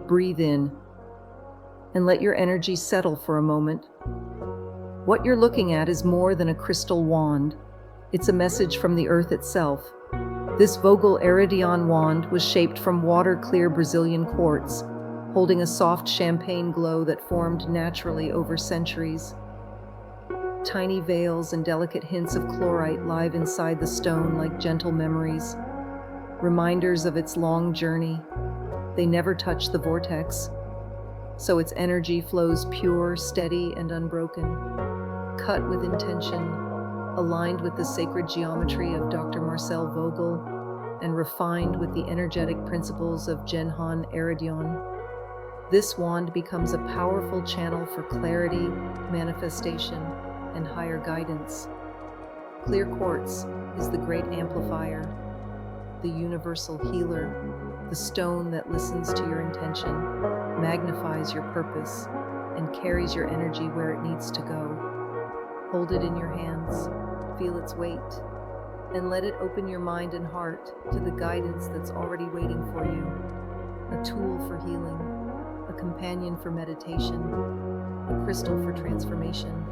Breathe in and let your energy settle for a moment. What you're looking at is more than a crystal wand. It's a message from the earth itself. This Vogel-Eredyon wand was shaped from water-clear Brazilian quartz, holding a soft champagne glow that formed naturally over centuries. Tiny veils and delicate hints of chlorite live inside the stone like gentle memories, reminders of its long journey. They never touch the vortex, so its energy flows pure, steady, and unbroken. Cut with intention, aligned with the sacred geometry of Dr. Marcel Vogel, and refined with the energetic principles of Jen Han Eredyon. This wand becomes a powerful channel for clarity, manifestation, and higher guidance. Clear quartz is the great amplifier, the universal healer, the stone that listens to your intention, magnifies your purpose, and carries your energy where it needs to go. Hold it in your hands, feel its weight, and let it open your mind and heart to the guidance that's already waiting for you. A tool for healing, a companion for meditation, a crystal for transformation.